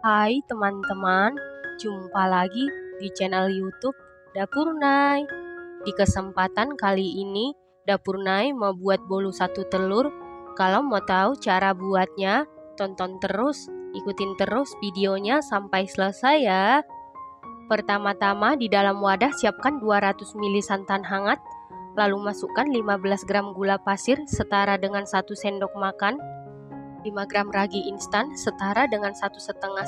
Hai teman-teman, jumpa lagi di channel YouTube Dapur Nay. Di kesempatan kali ini, Dapur Nay mau buat bolu satu telur. Kalau mau tahu cara buatnya, tonton terus, ikutin terus videonya sampai selesai ya. Pertama-tama di dalam wadah siapkan 200 ml santan hangat, lalu masukkan 15 gram gula pasir setara dengan 1 sendok makan, 5 gram ragi instan setara dengan 1,5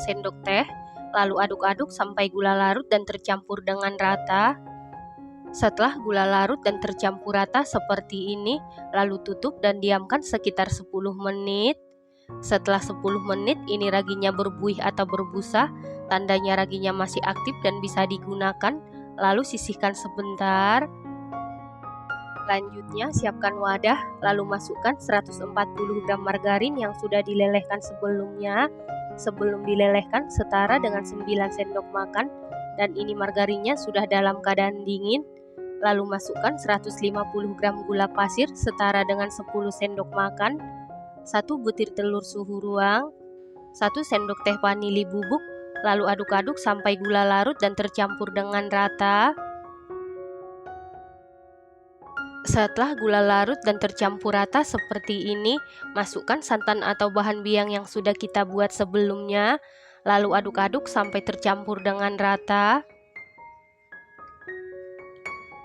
sendok teh, lalu aduk-aduk sampai gula larut dan tercampur dengan rata. Setelah gula larut dan tercampur rata seperti ini, lalu tutup dan diamkan sekitar 10 menit. Setelah 10 menit ini raginya berbuih atau berbusa, tandanya raginya masih aktif dan bisa digunakan, lalu sisihkan sebentar. Selanjutnya siapkan wadah, lalu masukkan 140 gram margarin yang sudah dilelehkan sebelumnya. Sebelum dilelehkan setara dengan 9 sendok makan, dan ini margarinnya sudah dalam keadaan dingin. Lalu masukkan 150 gram gula pasir setara dengan 10 sendok makan, 1 butir telur suhu ruang, 1 sendok teh vanili bubuk, lalu aduk-aduk sampai gula larut dan tercampur dengan rata. Setelah gula larut dan tercampur rata seperti ini, masukkan santan atau bahan biang yang sudah kita buat sebelumnya, lalu aduk-aduk sampai tercampur dengan rata.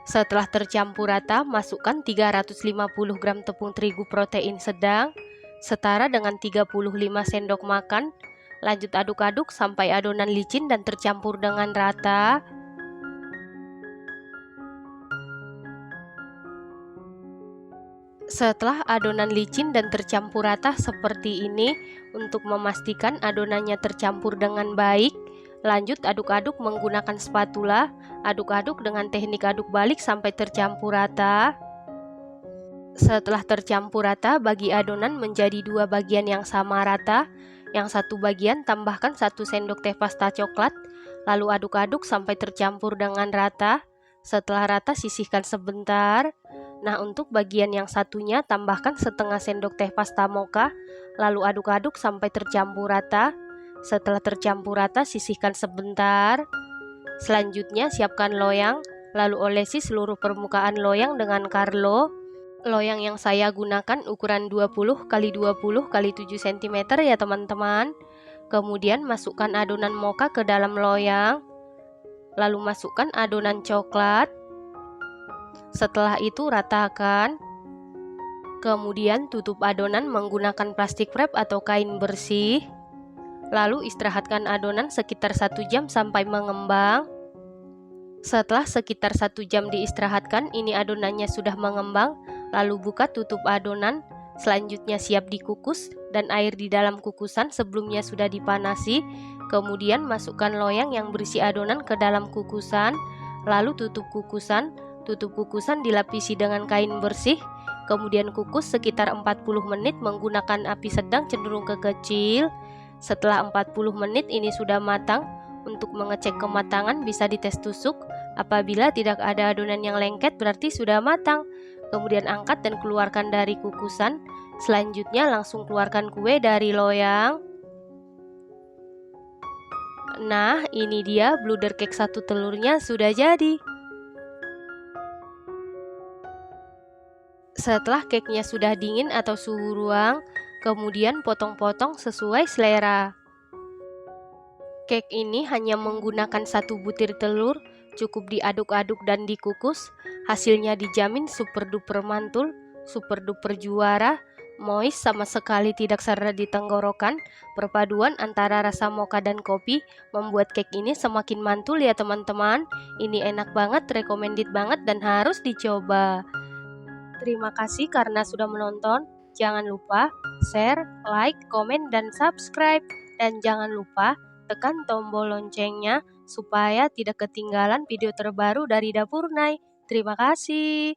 Setelah tercampur rata, masukkan 350 gram tepung terigu protein sedang, setara dengan 35 sendok makan. Lanjut aduk-aduk sampai adonan licin dan tercampur dengan rata. Setelah adonan licin dan tercampur rata seperti ini, untuk memastikan adonannya tercampur dengan baik, lanjut aduk-aduk menggunakan spatula, aduk-aduk dengan teknik aduk balik sampai tercampur rata. Setelah tercampur rata, bagi adonan menjadi 2 bagian yang sama rata. Yang satu bagian tambahkan 1 sendok teh pasta coklat, lalu aduk-aduk sampai tercampur dengan rata. Setelah rata sisihkan sebentar. Nah, untuk bagian yang satunya tambahkan setengah sendok teh pasta mocha, lalu aduk-aduk sampai tercampur rata. Setelah tercampur rata sisihkan sebentar. Selanjutnya siapkan loyang, lalu olesi seluruh permukaan loyang dengan Carlo. Loyang yang saya gunakan ukuran 20 x 20 x 7 cm ya teman-teman. Kemudian masukkan adonan mocha ke dalam loyang, lalu masukkan adonan coklat. Setelah itu ratakan. Kemudian tutup adonan menggunakan plastik wrap atau kain bersih. Lalu istirahatkan adonan sekitar 1 jam sampai mengembang. Setelah sekitar 1 jam diistirahatkan, ini adonannya sudah mengembang. Lalu buka tutup adonan. Selanjutnya siap dikukus, dan air di dalam kukusan sebelumnya sudah dipanasi. Kemudian masukkan loyang yang berisi adonan ke dalam kukusan. Lalu tutup kukusan. Tutup kukusan dilapisi dengan kain bersih. Kemudian kukus sekitar 40 menit menggunakan api sedang cenderung ke kecil. Setelah 40 menit ini sudah matang. Untuk mengecek kematangan bisa dites tusuk. Apabila tidak ada adonan yang lengket berarti sudah matang. Kemudian angkat dan keluarkan dari kukusan. Selanjutnya langsung keluarkan kue dari loyang. Nah, ini dia bluder cake satu telurnya sudah jadi. Setelah cake-nya sudah dingin atau suhu ruang, kemudian potong-potong sesuai selera. Cake ini hanya menggunakan 1 butir telur, cukup diaduk-aduk dan dikukus. Hasilnya dijamin super duper mantul, super duper juara, moist sama sekali tidak seret di tenggorokan. Perpaduan antara rasa mocha dan kopi membuat cake ini semakin mantul ya teman-teman. Ini enak banget, recommended banget dan harus dicoba. Terima kasih karena sudah menonton. Jangan lupa share, like, komen, dan subscribe. Dan jangan lupa tekan tombol loncengnya supaya tidak ketinggalan video terbaru dari Dapur Nay. Terima kasih.